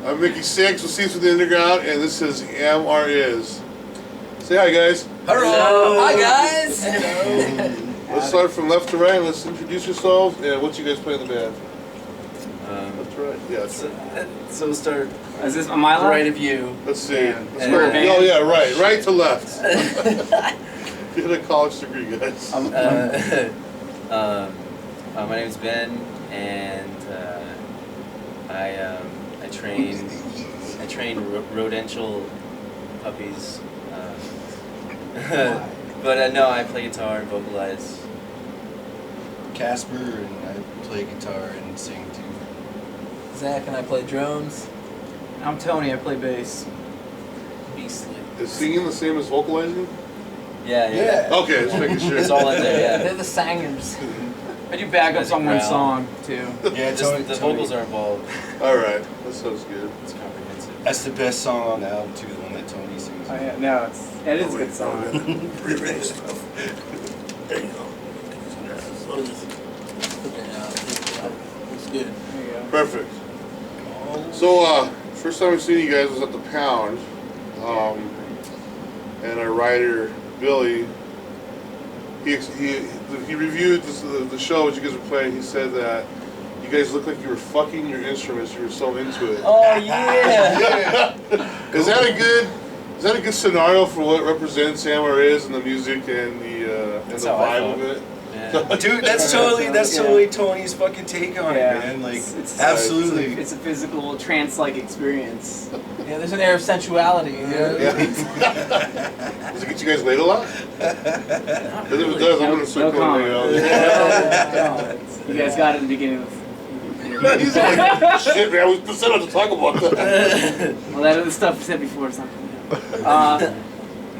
I'm Mickey Six with Seats with the Underground, and this is am.are.is. Say hi, guys. Hello. Hi, guys. Hello. Let's start from left to right. Let's introduce yourselves and what you guys play in the band. Left to right. Yeah, that's right. So we'll start. Is this my line? Right of you. Let's see. And Oh yeah, right. Right to left. Get a college degree, guys. My name's Ben, and I train rodential puppies. But no, I play guitar and vocalize. Casper, and I play guitar and sing too. Zach and I play drums. I'm Tony, I play bass. Beastly. Is singing the same as vocalizing? Yeah. Okay, just making sure. It's all in there, yeah. They're the singers. I do backups on one Growl. song, too. Yeah, The vocals are involved. All right, that sounds good. It's comprehensive. That's the best song on the album too, the one that Tony sings. Oh, yeah, no, it is a good song. Pre-race stuff. There you go. It's good. There you go. Perfect. So, first time I've seen you guys was at the Pound, and our writer Billy. He reviewed the show that you guys were playing. He said that you guys looked like you were fucking your instruments. You were so into it. Oh yeah! Is that a good scenario for what represents am.are.is and the music and the vibe of it? Yeah. Dude, that's totally Tony's fucking take on it, man. Like, absolutely. It's a physical, trance-like experience. Yeah, there's an air of sensuality. Yeah. Does it get you guys laid a lot? Because if it does, I'm going to start calling No, you guys got it in the beginning of the He's like, shit, man, we set out to talk about that. Well, that other stuff said before is not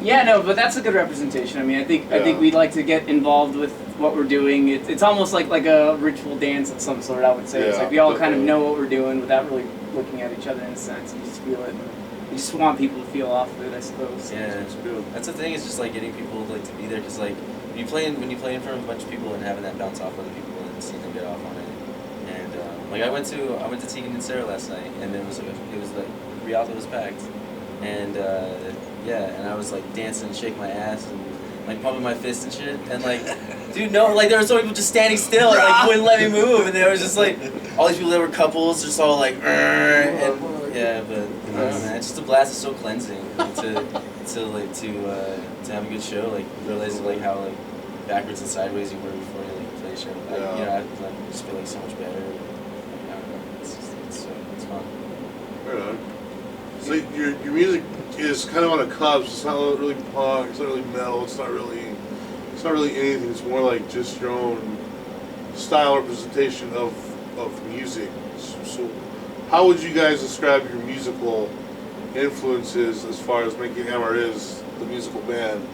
yeah, no, but that's a good representation. I mean, I think we like to get involved with what we're doing. It's almost like a ritual dance of some sort, I would say. It's like we all kind of know what we're doing without really looking at each other in a sense. You just feel it. You just want people to feel off of it, I suppose. Yeah, that's the thing. Is just like getting people like to be there, because like when you play in front of a bunch of people and having that bounce off other people and seeing them get off on it. And like I went to Tegan and Sarah last night, and it was like Rialto was packed, and and I was like dancing and shaking my ass and like pumping my fists and shit, and like, dude, no, like there were so many people just standing still and like wouldn't let me move, and there was just like all these people that were couples just all like, and yeah, but man, it's just a blast. It's so cleansing to have a good show, like realizing like how like backwards and sideways you were before you like play a show. I just feel like so much better. I don't know, it's fun. Right on. So your music is kind of on a cusp. It's not really punk. It's not really metal. It's not really anything. It's more like just your own style representation of music. So how would you guys describe your musical influences as far as making am.are.is the musical band?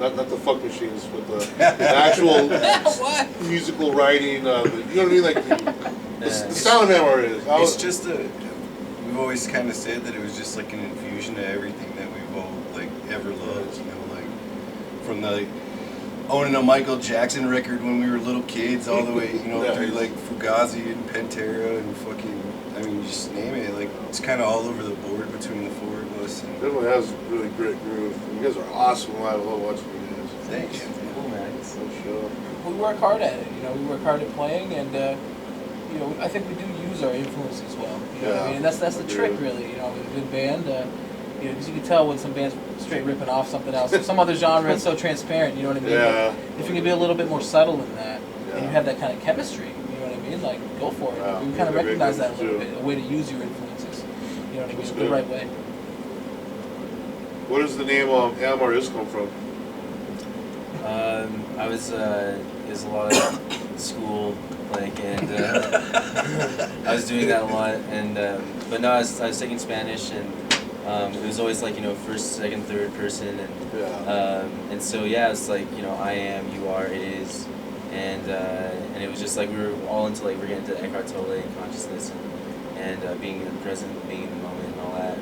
Not the fuck machines, but the actual musical writing. You know what I mean? Like the sound of am.are.is. It's just we've always kind of said that it was just like an infusion of everything that we've all like ever loved, you know, like from the owning a Michael Jackson record when we were little kids all the way, you know, through like Fugazi and Pantera and fucking, I mean, you just name it. Like it's kind of all over the board between the four of us. And definitely has really great groove. You guys are awesome live. I love watching you guys. thanks. Cool, man. So sure. We work hard at it. You know, we work hard at playing, and you know, I think we do use our influences well. You know what I mean? And that's the trick, really. You know, with a good band. You know, because you can tell when some band's straight ripping off something else. Some other genre is so transparent. You know what I mean? Yeah. Like, if you can be a little bit more subtle in that, and you have that kind of chemistry, you know what I mean? Like, go for it. Wow. We kind of recognize that a little too. bit, a way to use your influences. You know what I mean? That's The good. right way. Where does the name am.are.is come from? I was there's a lot of school, like, and I was doing that a lot, and but no, I was taking Spanish, and it was always like, you know, first, second, third person, and so yeah, it's like, you know, I am, you are, it is, and it was just like we were all into like we're getting into Eckhart Tolle and consciousness and being in the present, being in the moment, and all that.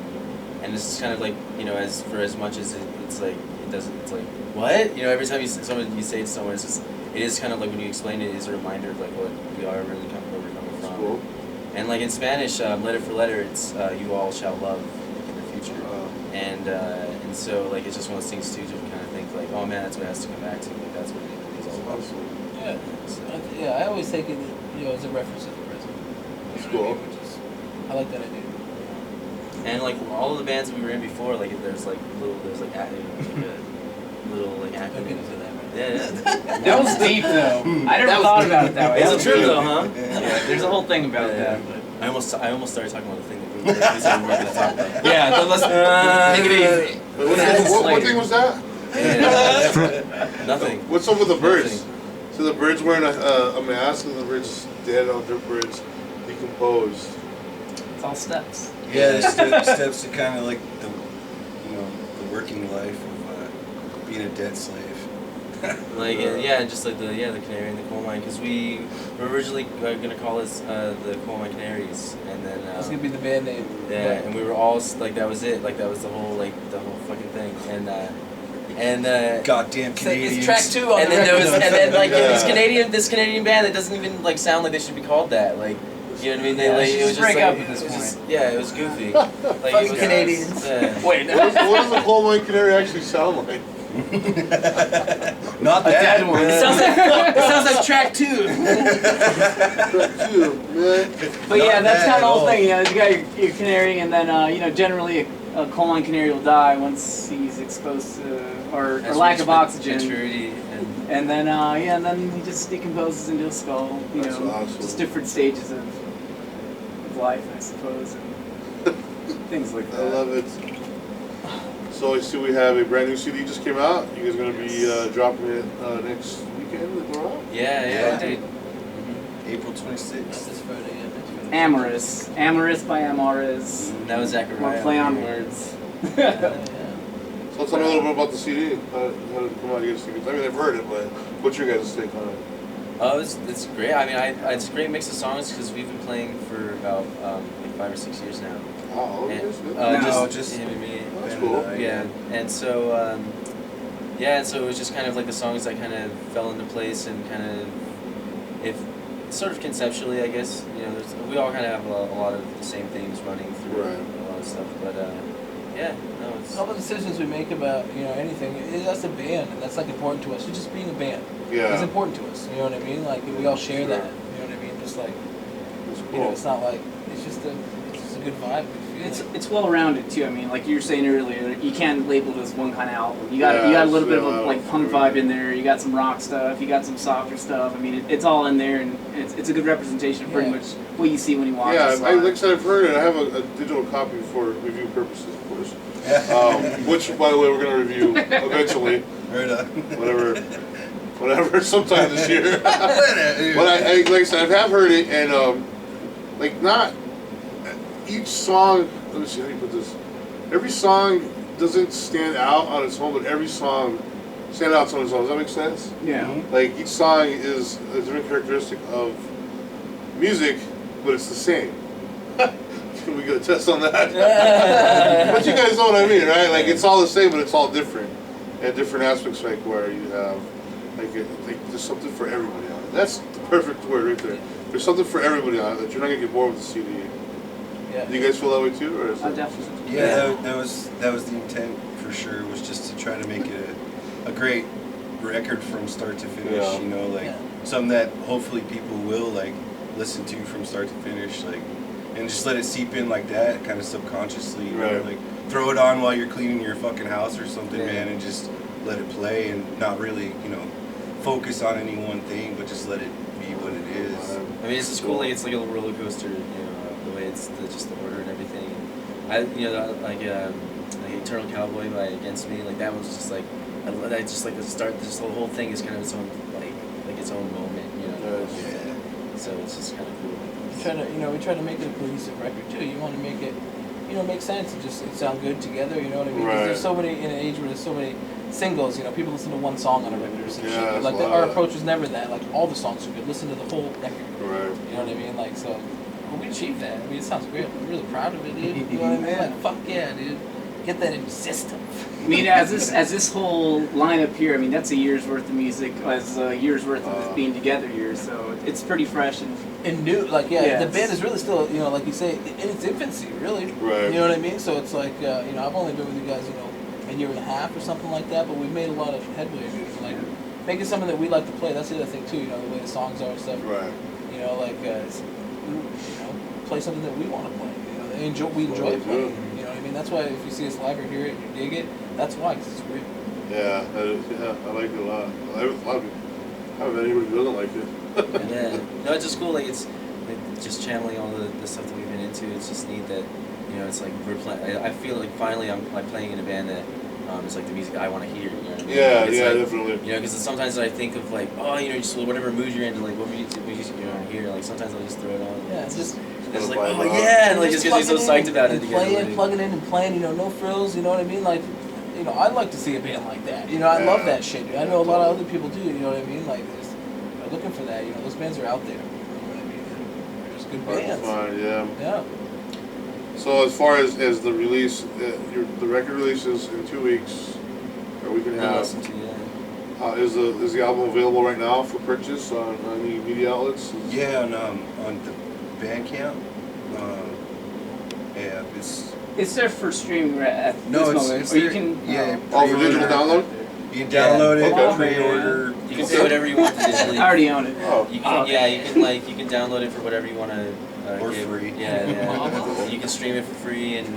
And it's just kind of like, you know, as much as it's like, it's like, what? You know, every time you say it to someone, it is kind of like when you explain it, it's a reminder of like what we are really where we're coming from. Cool. And like in Spanish, letter for letter, it's you all shall love in the future. And so like it's just one of those things too to kind of think like, oh man, that's what it has to come back to. Like that's what it is all about. Yeah, yeah. I always take it, as a reference to the present. That's cool. I like that idea. And like all of the bands we were in before, like there's like little acronyms in that. Yeah. That was deep though. I never thought about it that way. It's true though, huh? Yeah, there's a whole thing about that. But. I almost started talking about the thing that we said we weren't going to talk about. Yeah, let's take it easy. What thing was that? Nothing. What's up with the birds? Nothing. So the birds wearing a mask and the birds dead on the birds decomposed. It's all steps. Yeah, the steps to kind of like the working life of being a dead slave. Like just like the canary in the coal mine, because we were originally gonna call us the Coal Mine Canaries, and then That's gonna be the band name. yeah, and we were all like that was it, like that was the whole fucking thing, and Goddamn Canadians. It's track 2 on and the then record. there was this Canadian band that doesn't even like sound like they should be called that, like. You know what I mean? They, Yeah, like, just it was break just up like, at this it was point. just, yeah, it was goofy. Like, Fucking it was, Canadians. Yeah. Wait, What does a coal mine canary actually sound like? Not a that. dead one. It sounds like track 2. But yeah, that's kind of the whole all. thing. You got your canary, and then generally a coal mine canary will die once he's exposed to or lack of oxygen. Maturity And then and then he just decomposes into a skull. That's awesome. Just different stages of life, I suppose, and things like that. I love it. So I see we have a brand new CD just came out. You guys are going to be dropping it next weekend at the Rock? Yeah, dude. April 26th. This Friday, yeah, next Friday. Amorous by am.are.is. That was Zachariah. More play on words. So tell me a little bit about the CD. How did it come out? You guys think? I mean, I've heard it, but what's your guys' take on it? Oh, it's great. I mean, it's a great mix of songs because we've been playing for about like 5 or 6 years now. Oh, okay. And, just him and me. That's cool. Yeah, and so so it was just kind of like the songs that kind of fell into place and kind of, if sort of conceptually, I guess, we all kind of have a lot of the same themes running through a lot of stuff, but it's all the decisions we make about anything, that's a band, and that's like important to us. It's just being a band. Yeah. It's important to us. You know what I mean? Like we all share that. You know what I mean? Just like That's cool. it's not like it's just a good vibe. It's well rounded too. I mean, like you were saying earlier, you can't label it as one kind of album. You got a little bit of a like punk vibe in there. You got some rock stuff. You got some softer stuff. I mean, it's all in there, and it's a good representation of pretty much what you see when you watch. Yeah, this like I live. said, I've heard it. I have a digital copy for review purposes, of course. Which, by the way, we're going to review eventually. Right on. Whatever, sometime this year. But I like I said, I have heard it, and not each song. Let me see how you put this. Every song doesn't stand out on its own, but every song stands out on its own. Does that make sense? Yeah. Like each song is a different characteristic of music, but it's the same. Can we get a test on that? But you guys know what I mean, right? Like it's all the same, but it's all different, and different aspects. Like where you have, like there's something for everybody on it. That's the perfect word right there. There's something for everybody on it that you're not gonna get bored with the CD. Yeah. Do you guys feel that way too, or is it? Definitely. Yeah, that was the intent for sure. Was just to try to make it a great record from start to finish. Yeah. Something that hopefully people will like listen to from start to finish, like, and just let it seep in like that, kind of subconsciously. You know, like throw it on while you're cleaning your fucking house or something, man, and just let it play and not really, focus on any one thing, but just let it be what it is. I mean, it's just cool. Like it's like a little roller coaster. The way it's just the order and everything. And like Eternal Cowboy by Against Me. Like that was just like I just like the start. This whole thing is kind of its own like its own moment. So it's just kind of cool. We try to make it a cohesive record too. You want to make it, make sense and just sound good together. You know what I mean? 'Cause there's so many in an age where there's so many singles. People listen to one song on a record or some shit. Like our approach was never that. Like all the songs are good. Listen to the whole record. Right. You know what I mean? Like so. Well, we achieved that. I mean, it sounds great. I'm really proud of it, dude. You know what I mean? Like, fuck yeah, dude. Get that in your system. I mean, as this whole lineup here, I mean, that's a year's worth of music, as a year's worth of being together here. So it's pretty fresh and And new, like, yeah, Yeah, the band is really still, you know, like you say, in its infancy, really. Right. You know what I mean? So it's like, you know, I've only been with you guys, you know, a year and a half or something like that, but we've made a lot of headway, dude. Like, making something that we like to play, that's the other thing, too, you know, the way the songs are and stuff. Right. You know, like, you know, play something that we want to play. You know, we enjoy Well, playing. yeah. You know what I mean? That's why if you see us live or hear it and you dig it, that's why, because it's real. Yeah, I like it a lot. I haven't met anybody who doesn't like it. Yeah, no, it's just cool. Like it's like, just channeling all the stuff that we've been into. It's just neat that you know it's like we're playing. I feel like finally I'm like playing in a band that is like the music I want to hear. You know what I mean? Yeah, Like, it's yeah, like, definitely. You know, because sometimes I think of like, oh, you know, just whatever mood you're in, like what music you want to hear. Like sometimes I'll just throw it on. Yeah, it's just. It's like, vibe oh out. yeah, and like just gets me so psyched about it. Plugging in and playing, you know, no frills, you know what I mean? Like, you know, I'd like to see a band like that. You know, I love that shit, dude. I know a lot of other people do, you know what I mean? Like, they're looking for that, you know, those bands are out there. You know what I mean? They're just good bands. Fine, yeah. Yeah. So as far as the release, the record releases in 2 weeks, or we can have. Listen to Is the album available right now for purchase on any media outlets? Yeah, on the Bandcamp. Yeah, It's there for streaming at no, this it's, moment. it's Or you there, can. yeah. Oh, for digital download? You can download it, okay. pre-order. You can say whatever you want digitally. I already own it. Oh. You can, yeah, you can you can download it for whatever you want to. Or give. free. Yeah. You can stream it for free, and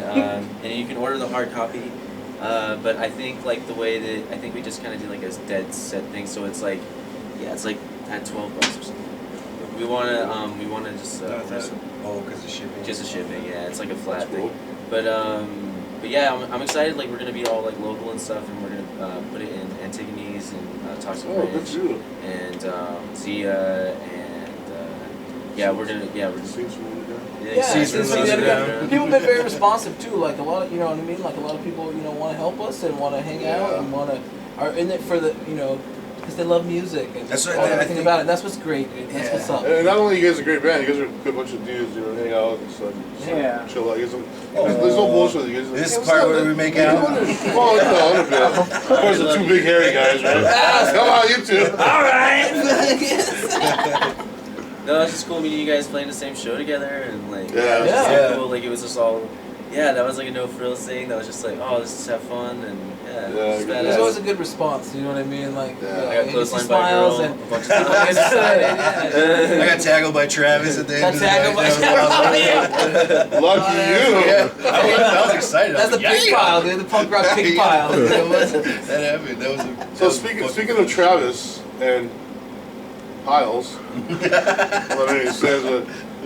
you can order the hard copy. But I think like the way that I think we just kind of do like a dead set thing, so it's like, yeah, it's like at $12 or something. We wanna just Because of shipping. just the shipping. Yeah, it's like a flat That's cool. thing. But yeah, I'm excited. Like we're gonna be all like local and stuff, and we're gonna put it in Antigone's and Toxic Oh, good Bridge for you. and Zia and we're just Seen some of it, yeah. Yeah, Seeds it's from the other London. guy. People have been very responsive too. Like a lot of, you know what I mean. Like a lot of people, you know, want to help us and want to hang out Yeah. and are in it for the, you know, because they love music and That's all what I everything think- about it. That's what's great, dude. That's Yeah. what's up. And not only you guys are a great band, you guys are a good bunch of dudes, you know, hang out and stuff. Yeah. Chill out. There's no bullshit with you guys. This Hey, what's part up, where man? we make Hey, out. come on in. Well, no, a bit. Of course, the two big hairy guys, right? Come on, you two. All right. No, it's just cool meeting you guys playing the same show together and like Yeah. it was just Yeah. so cool. Like it was just all that was like a no frills thing. That was just like, oh, let's just have fun and Yeah, it's good. There's always badass. a good response. You know what I mean? Like, Yeah. you know, I got and close you see line by a girl smiles a and. bunch of times. I got tackled by Travis at the end Got of the tackled night. by That was Lucky you. Yeah. I was excited. I That's was the like, pig pile, dude. The punk rock pig Yeah. pile. That happened. That was a. So speaking of Travis and Piles, well, anyway, says,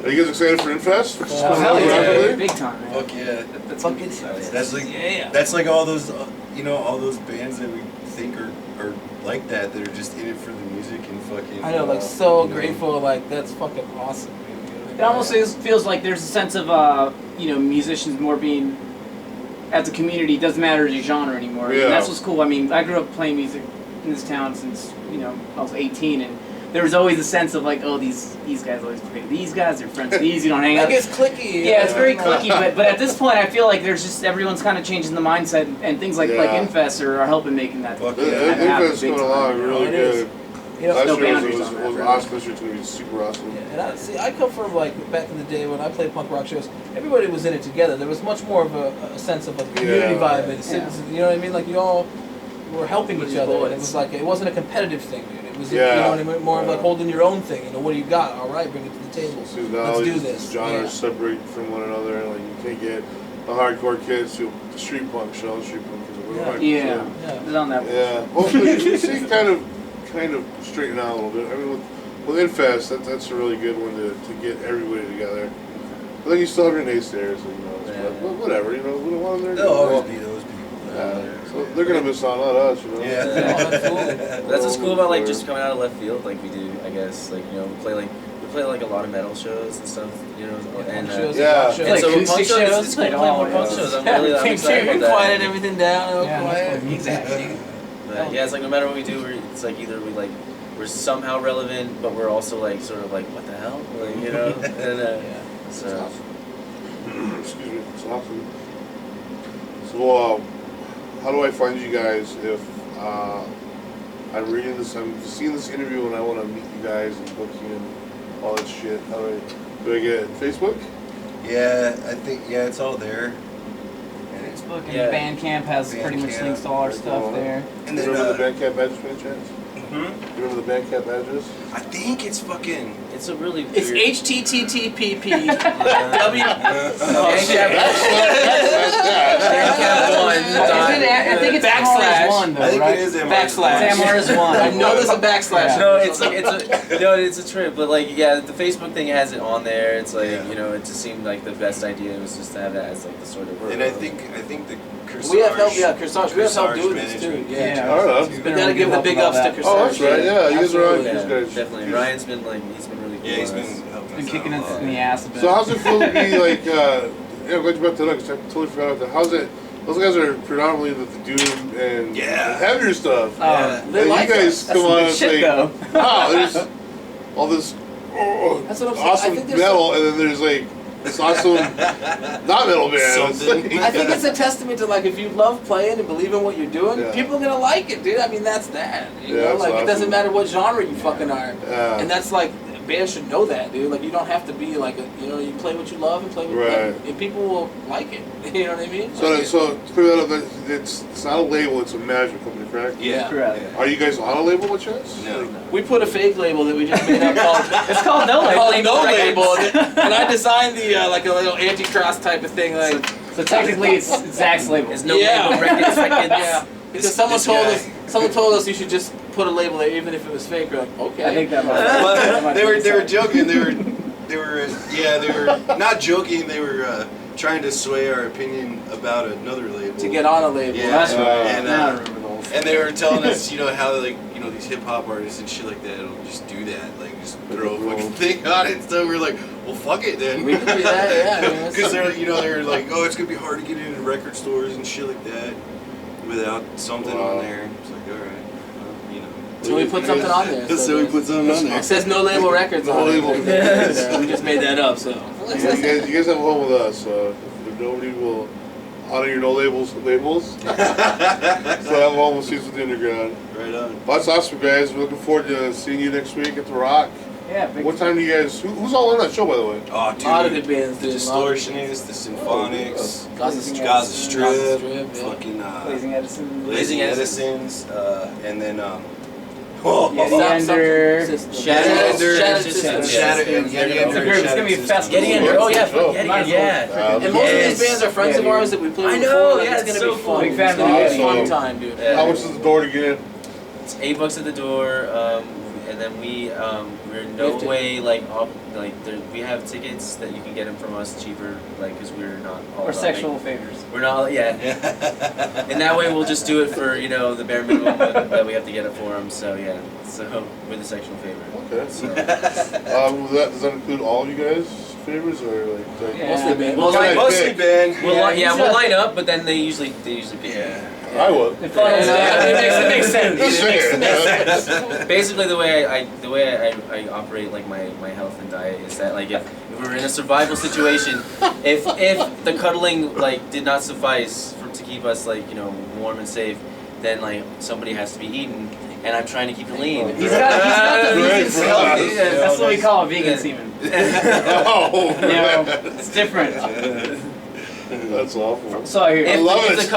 are you guys excited for inFEST? Which is Oh, coming hell up yeah. rapidly? Big time, man. Fuck yeah. That's Fuck gonna be it. exciting. That's like Yeah. that's like all those all those bands that we think are like that are just in it for the music and fucking. I know, like, so you know. grateful. Like, that's fucking awesome, dude. It almost feels like there's a sense of musicians more being as a community. Doesn't matter the genre anymore. Yeah. And that's what's cool. I mean, I grew up playing music in this town since I was 18, and there was always a sense of like, oh, these guys always play these guys. They're friends with these. You don't hang Like, out. it's clicky. Yeah, it's very clicky, but at this point, I feel like there's just everyone's kind of changing the mindset, and things like Yeah. inFEST are helping making that. Fuck Yeah, kinda happen inFEST's big going time, along you know? really It is. good. You know, Last no year boundaries was on that, awesome. really. This year's going to be super awesome. Yeah, and I come from like back in the day when I played punk rock shows. Everybody was in it together. There was much more of a sense of a community Yeah. vibe, and you know what I mean. Like you all were helping each other, and it was like it wasn't a competitive thing, dude. It was you Yeah. know what I mean, more of like Yeah. holding your own thing. You know, what do you got? All right, bring it to the table. See, now Let's do these this. genres Yeah. separate from one another, and like you can't get the hardcore kids to the street punk show. Street punk is Yeah. Yeah, Yeah. it's on that. Yeah. Well, you see, kind of straighten out a little bit. I mean, with inFEST, that's a really good one to get everybody together. But then you still have your naysayers, and but whatever. We don't want them there. There'll always be those people. So they're gonna miss out, not us. Yeah. Oh, absolutely. That's what's cool about like just coming out of left field like we do, I guess. Like we play like a lot of metal shows and stuff, and Punk shows, yeah. rock shows. and Like so with acoustic punk shows, shows, it's cool to like play all more punk those. shows. I'm excited about that. Quiet everything down. Oh, Yeah, quiet. exactly. But yeah, it's like no matter what we do, it's like either we're somehow relevant, but we're also like sort of like what the hell, like and Yeah. so. Excuse me. It's awesome. So, how do I find you guys if I'm reading this? I'm seeing this interview and I want to meet you guys and book you in all that shit. All right. Do I get Facebook? Yeah, I think it's all there. Facebook and Yeah. Bandcamp has pretty much Bandcamp. links to all our stuff there. And Do then you remember the Bandcamp badges by any chance? hmm? Do you remember the Bandcamp badges? I think it's fucking. It's a really It's weird. HTTP. I think it's Backslash. MR1 though, I think right? it is MR. Backslash. It's MR1. I know there's a backslash. No, it's like it's a trip, but like yeah, the Facebook thing has it on there. It's like Yeah. you know, it just seemed like the best idea was just to have that as like the sort of. And I think the Corsage. We have help, Corsage. We have help doing this too. management Yeah. I don't know. He's We been gotta really give good the big helping ups all to that. Corsage. Oh, that's right. Yeah, you guys are on. Yeah, These guys. definitely. Ryan's been really cool. Yeah, he's on been us. helping Been us kicking out us a lot. in the ass a bit. So how's it feel to be like? I'm glad you brought that up because I totally forgot about that. How's it? Those guys are predominantly the doom and Yeah. heavier stuff. Yeah. They And like you guys us. That's come some on good and shit say, though. wow, there's all this That's what I'm saying. I awesome think there's metal, and then there's like this awesome not metal band. It's Something. like- I think it's a testament to like if you love playing and believe in what you're doing, Yeah. people are gonna like it, dude. I mean that's that. You Yeah, know, that's like awesome. it doesn't matter what genre you fucking are. Yeah. And that's like bands should know that, dude. Like you don't have to be like you play what you love and play what you Right. love, and people will like it. You know what I mean? So, Like, so to clear that up, it's not a label; it's a management company, correct? Yeah. Correct. Are you guys on a label, by chance? No. we put a fake label that we just made up called It's called No Label. called No Label, and I designed the like a little anti-cross type of thing, like So technically it's Zach's label. There's no Yeah. label records. yeah. Because This someone guy. told us you should just put a label there even if it was fake. We're like, okay. I think that might Well, they were be joking. They were not joking. They were trying to sway our opinion about another label. to get on a label. Yeah. That's right. And, Now I remember those. And they were telling us, how like these hip hop artists and shit like that will just do that, like just throw a fucking thing on it. So we're like, well, fuck it then. We can do that, yeah, I mean, that's- Because they're like, oh, it's gonna be hard to get into record stores and shit like that without something Wow. on there. It's like, all right, well, So we put something on there. So we put something on there. It says No Label Records No on Label. it. Yeah, we just made that up, so. You guys have a home with us. If nobody will honor your no labels, so have a home with Seeds with the Underground. Right on. Well, that's awesome, guys. We're looking forward to seeing you next week at the Rock. Yeah, big What time do you guys? Who's all on that show, by the way? Oh, A lot of dude. good bands, The dude. Distortionists, the Symphonics, Gaza Strip. Gaza Strip, Gaza Strip, yeah. fucking Blazing Edison. Blazing Edisons, and then Yeti Ender. Shattered System. It's gonna be a festival. Yeti Ender. Oh yeah, Oh. Yeti Ender. Yeah. And most of Yes. these bands are friends of Yeah, ours that we played I with know, before. Like, yeah, it's it's gonna so be fun. Big fan It's of gonna be a Yeti. fun time, dude. Yeah. How much is the door to get in? It's $8 at the door, and then we're no have to- way we have tickets that you can get them from us cheaper, because we're not all Or about sexual favors. We're not, yeah. And that way we'll just do it for the bare minimum that we have to get it for them. So yeah, so we're the sexual favor. Okay. So Does that include all of you guys' favors or like? Yeah. Mostly band. Well, Okay. mostly Ben. we'll line up, but then they usually pick. I would. It funnels down. It makes sense. Just saying. Basically, the way I operate my health and diet is that if we're in a survival situation, if the cuddling did not suffice to keep us warm and safe, then somebody has to be eaten, and I'm trying to keep it lean. He's got the vegan Great, semen. bro. That's what we call a vegan Yeah. semen. Oh, It's different. that's awful. So I hear. If, love if it. the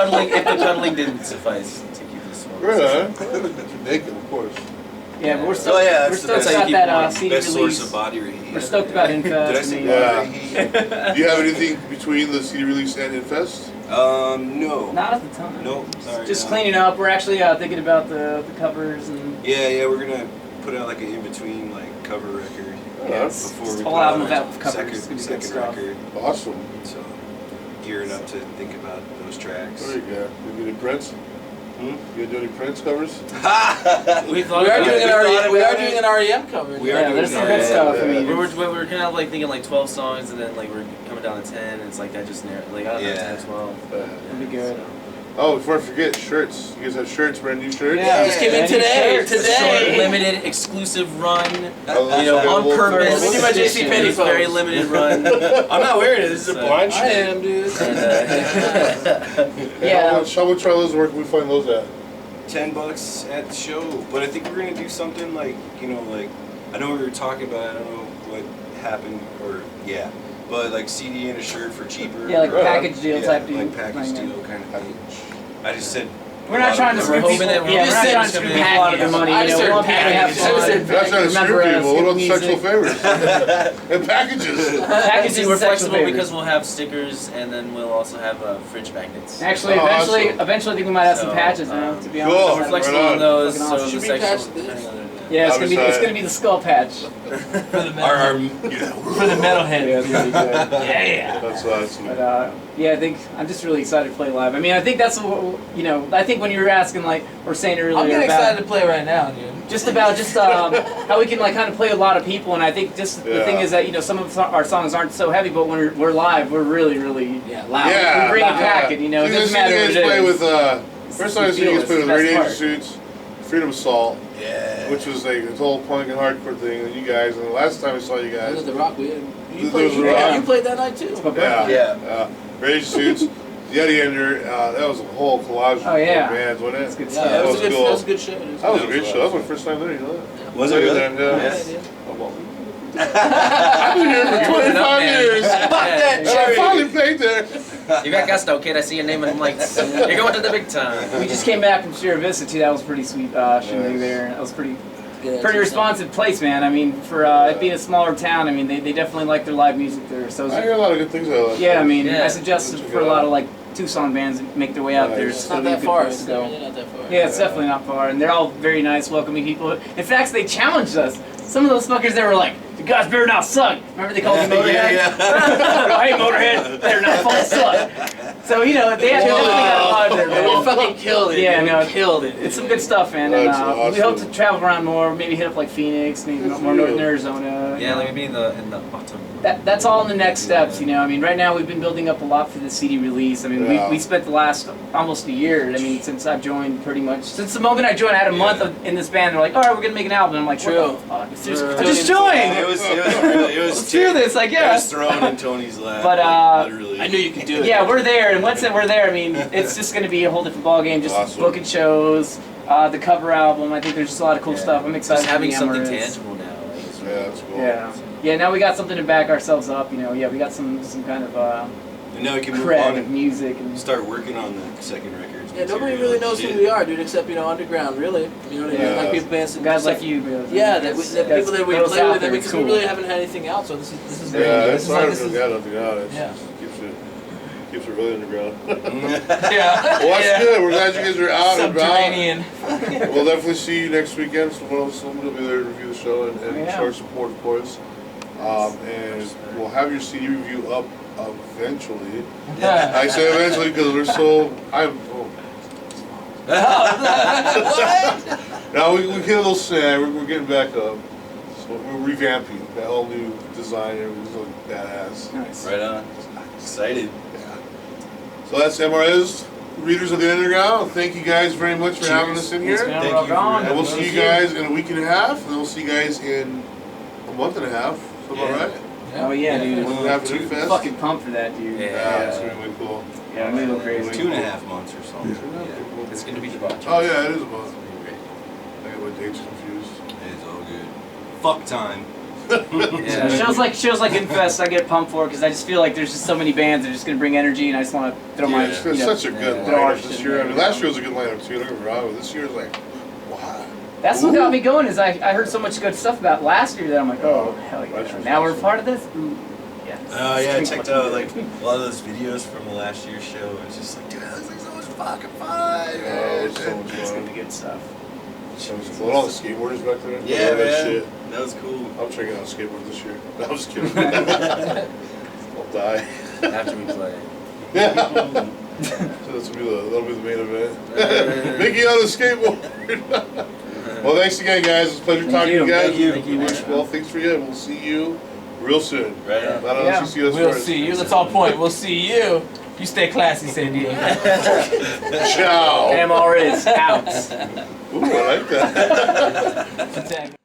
cuddling didn't suffice to keep us warm. Right, huh? Naked, of course. Yeah, but we're stoked. Oh, yeah, We're that's the stoked best. about that CD Best source release. of body reheat. We're stoked about inFEST. Did I say Yeah. body reheat? Do you have anything between the CD release and inFEST? No. Not at the time. Nope. Sorry, Just no. cleaning up. We're actually thinking about the covers and Yeah, we're gonna put out an in-between cover record Yes. before This we whole put album out without our covers is gonna be good second stuff. record. Awesome. So gearing up to think about those tracks. There you go. You do any Prince? Hmm? You do any Prince covers? We We thought are about doing it. an REM cover. We are yeah, doing there's some that. good stuff. I Yeah. mean, We're kind of thinking 12 songs, and then we're coming down to 10, and it's that just I don't know, Yeah. 10, 12. it'll be good. Oh, before I forget, shirts. You guys have shirts, brand new shirts? Yeah. Just came in Any today. shirts? Today. Limited, exclusive run, Oh, on purpose. We do my JCPenney It's very pose. limited run. I'm not wearing it. This is a So- blind I shirt. am, dude. Yeah. How much are those? Where can we find those at? $10 at the show, but I think we're gonna do something I know we were talking about. I don't know what happened, or yeah, but like CD and a shirt for cheaper. Yeah, like Right. package deal yeah, type deal. like package Like, deal kind of thing. I just said. We're not trying to screw people. hoping that we're Yeah, we're not just trying to saying screw it's people out of their money. I You know, just we want heard people to have package. fun. That's not a screw Remember us, people. What about the music. sexual favors? And packages. Packages See, and we're sexual flexible favors. because we'll have stickers and then we'll also have fridge magnets. Actually, Oh, eventually, awesome. I think we might have some So, patches now. To be honest, cool. So we're flexible Right on. on those, Fucking so awesome. the Should we sexual. patch this? Yeah, it's Obviously. gonna be the skull patch. For the Our, metal, yeah, for the metalhead. Yeah, it's gonna be good. Yeah. That's awesome. But yeah, I think I'm just really excited to play live. I mean, I think that's what I think when you were asking, like, or saying earlier I'm getting about excited to play right now, dude. just how we can like kind of play a lot of people, and I think just the thing is that some of our songs aren't so heavy, but when we're live, we're really Yeah, loud. Yeah. we bring a Loud. packet. You know, it See, doesn't this matter you what guys it play is. with, first time I You see you feel guys it's play with the best Radiation part. Suits, Freedom Assault, yeah. which was like a whole punk and hardcore thing, and you guys, and the last time I saw you Look guys, at the rock. You There played, was a rock. you played that night too. yeah, Radiation Suits, Yeti Ender, that was a whole collage Oh, yeah. of bands, wasn't it? That's good Yeah, stuff. that was a good. cool. That was a good show. It was That was a good. great show. That was my first time there, you know that? Was it really? Yeah. Yeah. Oh, well. I've been here for 25 years. Fuck that And I finally played there. You got gusto, kid. I see your name in the lights. You're going to the big time. We just came back from Sierra Vista too. That was pretty sweet shooting Nice. there. That was pretty Yeah, pretty it's responsive place, man. I mean, for it being a smaller town, I mean, they definitely like their live music there. So I hear a lot of good things about that. yeah, I mean, Yeah. I suggest Check for it a lot out. of like Tucson bands that make their way out Nice. there. It's It's it'll not be a that good far. place It's to go. really not that far. Yeah, it's definitely not far, and they're all very nice, welcoming people. In fact, they challenged us. Some of those fuckers, they were like, "You guys better not suck." Remember they called me Motorhead? Hey, Motorhead, better not fucking suck. So they definitely got a vibe there, And we man. fucking killed it. Yeah, dude. no, We killed it. It's some good stuff, man. And That's we hope to awesome. travel around more. Maybe hit up like Phoenix, maybe Good for more you. northern Arizona. Yeah, like maybe in the autumn. That's all in the next steps, I mean, right now we've been building up a lot for the CD release. I mean, Yeah. we spent the last almost a year. I mean, since I've joined, pretty much since the moment I joined, I had a month in this band. They're like, "All right, we're gonna make an album." I'm like, True. "What the fuck? Just I just joined." It was Let's do this. Like, It yeah. was thrown in Tony's lap. But, literally. I knew you could do it. Yeah, we're there, and once we're there, I mean, it's just gonna be a whole different ballgame. Just Awesome. booking shows, the cover album. I think there's just a lot of cool stuff. I'm excited. Just having for the something am.are.is. tangible now. Like, it's Yeah, that's cool. Yeah. Yeah, now we got something to back ourselves up, Yeah, we got some kind of And now we can move cred on of and music and start working on the second record. Yeah, nobody really knows who we are, dude, except underground, really. You know what I mean? Yeah. Like people bands, some guys like you. Yeah, that people that we those play out with, there, because cool. we really haven't had anything out. So this is great. Yeah, This it's is hard like- to this is- forget nothing out. It Yeah. keeps it really underground. Yeah. Well, that's good. We're glad you guys are out and about. Subterranean. We'll definitely see you next weekend. Someone will be there to review the show and Yeah. show our support, of course. And we'll have your CD review up eventually. I say eventually because we're so. What? Now we hit a little snag. We're getting back up. So we're revamping that whole new design. Everything's looking badass. Nice. Right on. Excited. Yeah. So that's am.are.is, Readers of the Underground. Thank you guys very much for having us in Thanks, here. man. Thank Rock you for on. having And we'll us. see you guys in a week and a half, and then we'll see you guys in a month and a half. Is that about Yeah. right? Oh yeah, dude. Month and a half at inFEST. Fucking pumped for that, dude. Yeah, it's gonna be really cool. Yeah, I'm gonna go crazy. 2.5 months or something. Yeah. It's gonna be debauchery. Oh yeah, it is a month. It's gonna be great. I got my dates confused. It's all good. Fuck time. Yeah. Shows like inFEST, I get pumped for because I just feel like there's just so many bands that are just gonna bring energy, and I just want to throw my. Yeah. It's You know, such a good Yeah. lineup this year. I mean, last year was a good lineup too. Don't get me wrong, but this year's like, wow. that's what got me going. Is I heard so much good stuff about last year that I'm like, oh hell Last yeah! year's Now we're awesome. part of this. Ooh, yeah. Oh yeah, I checked out like a lot of those videos from the last year's show. It's just like, dude, that looks like so much fucking fun. Oh, man. it's so much It's gonna fun. be good stuff. So it's cool. And all the skateboarders back there. Yeah, All that man. shit. That was cool. I'm checking out skateboards this year. No, I'm just kidding. I'll die. After we play. Yeah. So that'll be the main event. Mickey on a skateboard. Well, thanks again, guys. It's a pleasure talking to you guys. Thank you. We wish well things for you, and we'll see you real soon. Right on. Not unless Yeah. you see us We'll first. see you. That's all point. We'll see you. You stay classy, San Diego. Ciao. am.are.is out. Ooh, I like that. Protect.